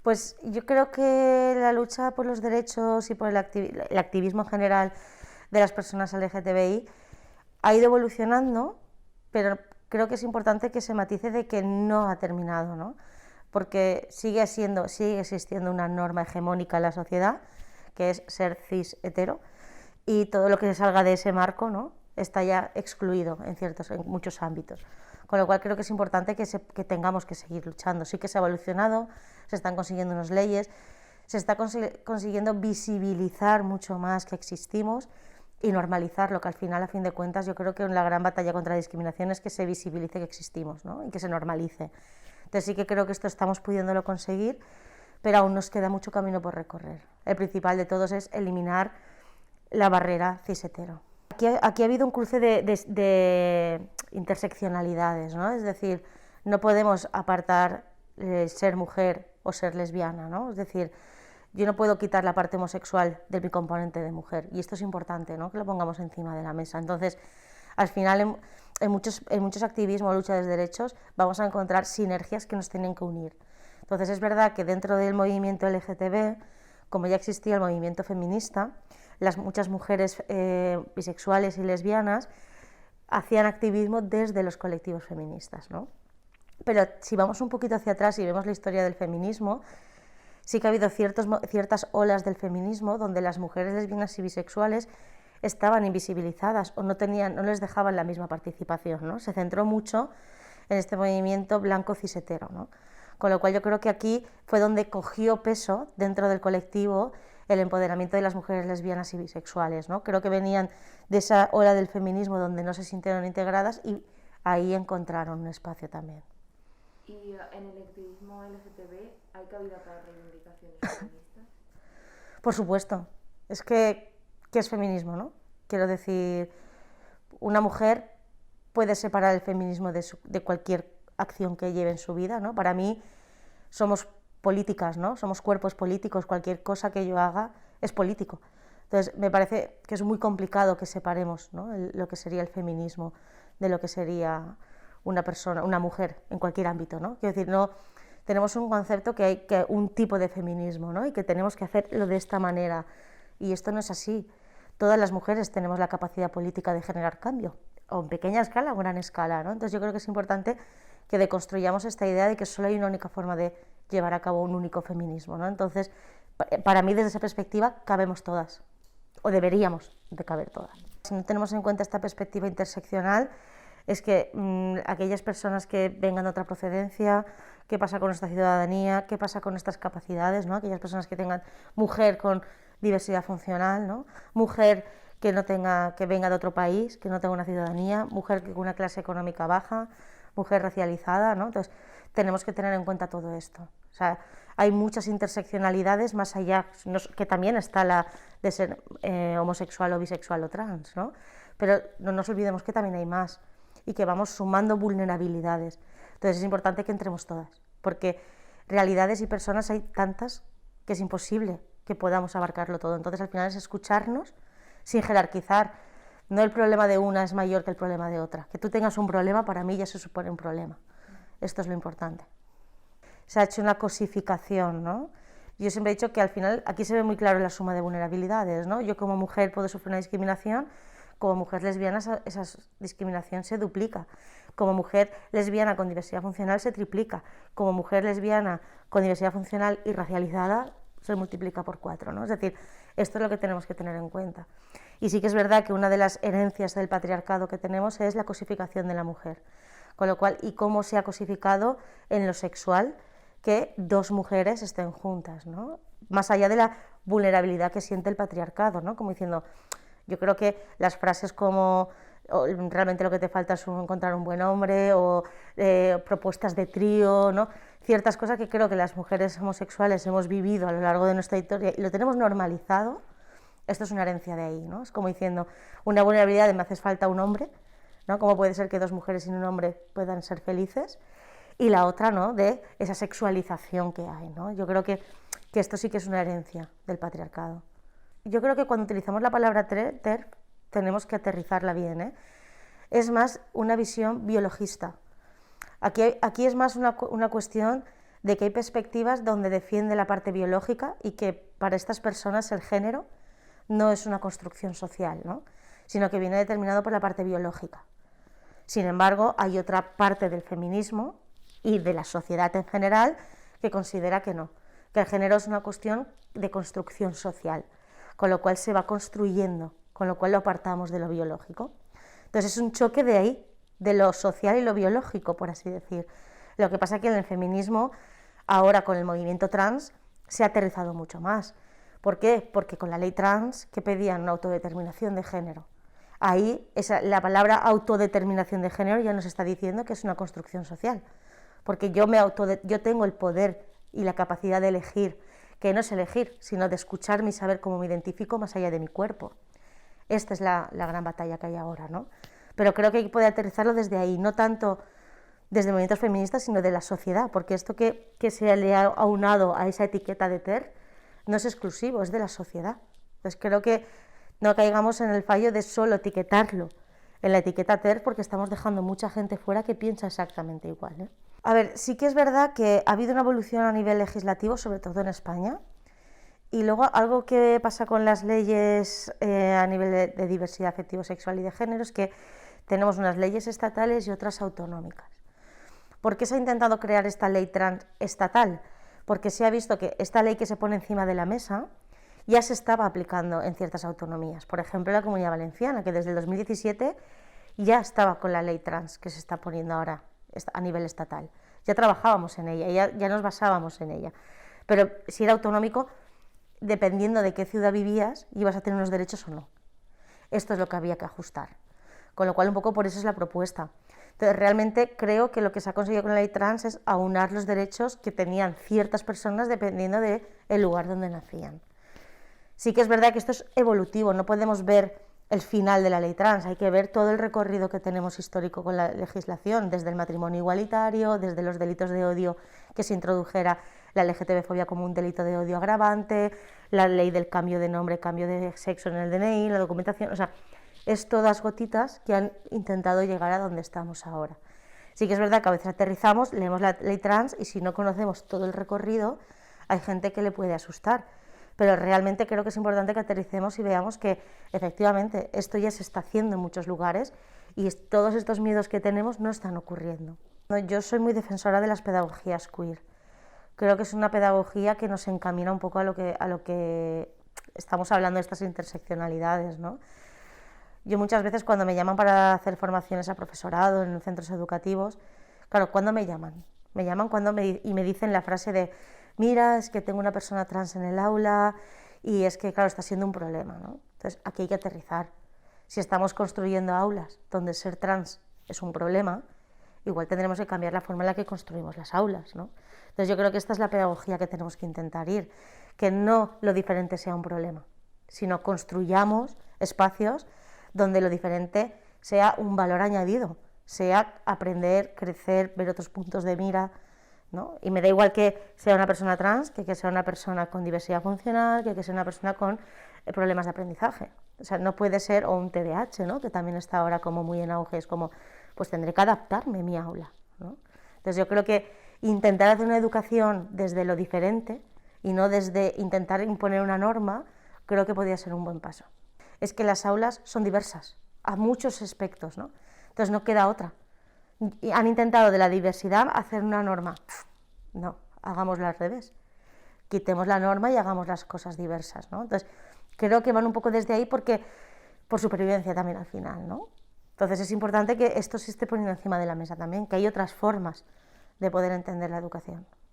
Pues yo creo que la lucha por los derechos y por el activismo en general de las personas LGTBI ha ido evolucionando, pero creo que es importante que se matice de que no ha terminado, ¿no? Porque sigue existiendo una norma hegemónica en la sociedad, que es ser cis hetero, y todo lo que salga de ese marco, ¿no?, está ya excluido en muchos ámbitos. Con lo cual creo que es importante que tengamos que seguir luchando. Sí que se ha evolucionado, se están consiguiendo unas leyes, se está consiguiendo visibilizar mucho más que existimos y normalizar lo que al final, a fin de cuentas, yo creo que la gran batalla contra la discriminación es que se visibilice que existimos, ¿no?, y que se normalice. Entonces sí que creo que esto estamos pudiéndolo conseguir, pero aún nos queda mucho camino por recorrer. El principal de todos es eliminar la barrera cis-hetero. Aquí ha habido un cruce de interseccionalidades, ¿no? Es decir, no podemos apartar ser mujer o ser lesbiana, ¿no? Es decir, yo no puedo quitar la parte homosexual de mi componente de mujer, y esto es importante, ¿no?, que lo pongamos encima de la mesa. Entonces, al final, en muchos activismos o lucha de derechos vamos a encontrar sinergias que nos tienen que unir. Entonces, es verdad que dentro del movimiento LGTB, como ya existía el movimiento feminista, muchas mujeres bisexuales y lesbianas hacían activismo desde los colectivos feministas, ¿no? Pero si vamos un poquito hacia atrás y vemos la historia del feminismo, sí que ha habido ciertas olas del feminismo donde las mujeres lesbianas y bisexuales estaban invisibilizadas o no les dejaban la misma participación, ¿no? Se centró mucho en este movimiento blanco cis-hetero, ¿no? Con lo cual yo creo que aquí fue donde cogió peso dentro del colectivo el empoderamiento de las mujeres lesbianas y bisexuales, ¿no? Creo que venían de esa ola del feminismo donde no se sintieron integradas y ahí encontraron un espacio también. ¿Y en el activismo LGTB hay cabida para reivindicaciones feministas? Por supuesto. Es que, ¿qué es feminismo, no? Quiero decir, una mujer puede separar el feminismo de cualquier acción que lleve en su vida, ¿no? Para mí somos políticas, ¿no? Somos cuerpos políticos, cualquier cosa que yo haga es político. Entonces, me parece que es muy complicado que separemos, ¿no?, lo que sería el feminismo de lo que sería una persona, una mujer, en cualquier ámbito, ¿no? Quiero decir, no, tenemos un concepto que hay un tipo de feminismo, ¿no?, y que tenemos que hacerlo de esta manera, y esto no es así. Todas las mujeres tenemos la capacidad política de generar cambio, o en pequeña escala o en gran escala, ¿no? Entonces yo creo que es importante que deconstruyamos esta idea de que solo hay una única forma de llevar a cabo un único feminismo, ¿no? Entonces, para mí, desde esa perspectiva, cabemos todas, o deberíamos de caber todas. Si no tenemos en cuenta esta perspectiva interseccional, es que aquellas personas que vengan de otra procedencia, qué pasa con nuestra ciudadanía, qué pasa con nuestras capacidades, ¿no? Aquellas personas que tengan mujer con diversidad funcional, ¿no? Mujer que venga de otro país, que no tenga una ciudadanía, mujer con una clase económica baja, mujer racializada, ¿no? Entonces, tenemos que tener en cuenta todo esto. O sea, hay muchas interseccionalidades más allá, que también está la de ser homosexual o bisexual o trans, ¿no? Pero no nos olvidemos que también hay más y que vamos sumando vulnerabilidades. Entonces, es importante que entremos todas, porque realidades y personas hay tantas que es imposible que podamos abarcarlo todo. Entonces, al final es escucharnos sin jerarquizar. No el problema de una es mayor que el problema de otra. Que tú tengas un problema, para mí ya se supone un problema. Esto es lo importante. Se ha hecho una cosificación, ¿no? Yo siempre he dicho que al final aquí se ve muy claro la suma de vulnerabilidades, ¿no? Yo como mujer puedo sufrir una discriminación, como mujer lesbiana esa discriminación se duplica. Como mujer lesbiana con diversidad funcional se triplica. Como mujer lesbiana con diversidad funcional y racializada se multiplica por 4, ¿no? Es decir, esto es lo que tenemos que tener en cuenta. Y sí que es verdad que una de las herencias del patriarcado que tenemos es la cosificación de la mujer. Con lo cual, y cómo se ha cosificado en lo sexual que dos mujeres estén juntas, ¿no? Más allá de la vulnerabilidad que siente el patriarcado, ¿no? Como diciendo, yo creo que las frases como realmente lo que te falta es encontrar un buen hombre, o propuestas de trío, ¿no? Ciertas cosas que creo que las mujeres homosexuales hemos vivido a lo largo de nuestra historia y lo tenemos normalizado. Esto es una herencia de ahí, ¿no? Es como diciendo, una vulnerabilidad de me hace falta un hombre, ¿no? ¿Cómo puede ser que dos mujeres sin un hombre puedan ser felices? Y la otra, ¿no?, de esa sexualización que hay, ¿no? Yo creo que esto sí que es una herencia del patriarcado. Yo creo que cuando utilizamos la palabra TERF tenemos que aterrizarla bien, ¿eh? Es más una visión biologista. Aquí es más una cuestión de que hay perspectivas donde defiende la parte biológica y que para estas personas el género no es una construcción social, ¿no? Sino que viene determinado por la parte biológica. Sin embargo, hay otra parte del feminismo y de la sociedad en general que considera que no, que el género es una cuestión de construcción social, con lo cual se va construyendo, con lo cual lo apartamos de lo biológico. Entonces es un choque de ahí, de lo social y lo biológico, por así decir. Lo que pasa es que en el feminismo, ahora con el movimiento trans, se ha aterrizado mucho más. ¿Por qué? Porque con la ley trans, que pedían una autodeterminación de género. Ahí la palabra autodeterminación de género ya nos está diciendo que es una construcción social, porque yo tengo el poder y la capacidad de elegir, que no es elegir, sino de escucharme y saber cómo me identifico más allá de mi cuerpo. Esta es la gran batalla que hay ahora, ¿no? Pero creo que hay que poder aterrizarlo desde ahí, no tanto desde movimientos feministas, sino de la sociedad, porque esto que se le ha aunado a esa etiqueta de TER no es exclusivo, es de la sociedad. Entonces creo que no caigamos en el fallo de solo etiquetarlo en la etiqueta TER, porque estamos dejando mucha gente fuera que piensa exactamente igual, ¿eh? A ver, sí que es verdad que ha habido una evolución a nivel legislativo, sobre todo en España, y luego algo que pasa con las leyes a nivel de diversidad afectivo-sexual y de género es que tenemos unas leyes estatales y otras autonómicas. ¿Por qué se ha intentado crear esta ley trans estatal? Porque se ha visto que esta ley que se pone encima de la mesa ya se estaba aplicando en ciertas autonomías. Por ejemplo, la Comunidad Valenciana, que desde el 2017 ya estaba con la ley trans que se está poniendo ahora a nivel estatal. Ya trabajábamos en ella, ya nos basábamos en ella. Pero si era autonómico, dependiendo de qué ciudad vivías, ibas a tener unos derechos o no. Esto es lo que había que ajustar. Con lo cual, un poco por eso es la propuesta. Entonces, realmente creo que lo que se ha conseguido con la ley trans es aunar los derechos que tenían ciertas personas dependiendo del lugar donde nacían. Sí que es verdad que esto es evolutivo, no podemos ver el final de la ley trans, hay que ver todo el recorrido que tenemos histórico con la legislación, desde el matrimonio igualitario, desde los delitos de odio, que se introdujera la LGTB-fobia como un delito de odio agravante, la ley del cambio de nombre, cambio de sexo en el DNI, la documentación, o sea, es todas gotitas que han intentado llegar a donde estamos ahora. Sí que es verdad que a veces aterrizamos, leemos la ley trans y si no conocemos todo el recorrido, hay gente que le puede asustar. Pero realmente creo que es importante que aterricemos y veamos que efectivamente esto ya se está haciendo en muchos lugares y todos estos miedos que tenemos no están ocurriendo. Yo soy muy defensora de las pedagogías queer. Creo que es una pedagogía que nos encamina un poco a lo que estamos hablando de estas interseccionalidades, ¿no? Yo muchas veces cuando me llaman para hacer formaciones a profesorado en centros educativos, claro, ¿cuándo me llaman? Me llaman y me dicen la frase de mira, es que tengo una persona trans en el aula y es que, claro, está siendo un problema, ¿no? Entonces, aquí hay que aterrizar. Si estamos construyendo aulas donde ser trans es un problema, igual tendremos que cambiar la forma en la que construimos las aulas, ¿no? Entonces, yo creo que esta es la pedagogía que tenemos que intentar ir, que no lo diferente sea un problema, sino construyamos espacios donde lo diferente sea un valor añadido, sea aprender, crecer, ver otros puntos de mira, ¿no? Y me da igual que sea una persona trans, que sea una persona con diversidad funcional, que sea una persona con problemas de aprendizaje. O sea, no puede ser, o un TDAH, ¿no? Que también está ahora como muy en auge, es como, pues tendré que adaptarme a mi aula, ¿no? Entonces yo creo que intentar hacer una educación desde lo diferente y no desde intentar imponer una norma, creo que podría ser un buen paso. Es que las aulas son diversas, a muchos aspectos, ¿no? Entonces no queda otra. Y han intentado de la diversidad hacer una norma. No, hagámosla al revés. Quitemos la norma y hagamos las cosas diversas, ¿no? Entonces, creo que van un poco desde ahí porque por supervivencia también al final, ¿no? Entonces es importante que esto se esté poniendo encima de la mesa también, que hay otras formas de poder entender la educación.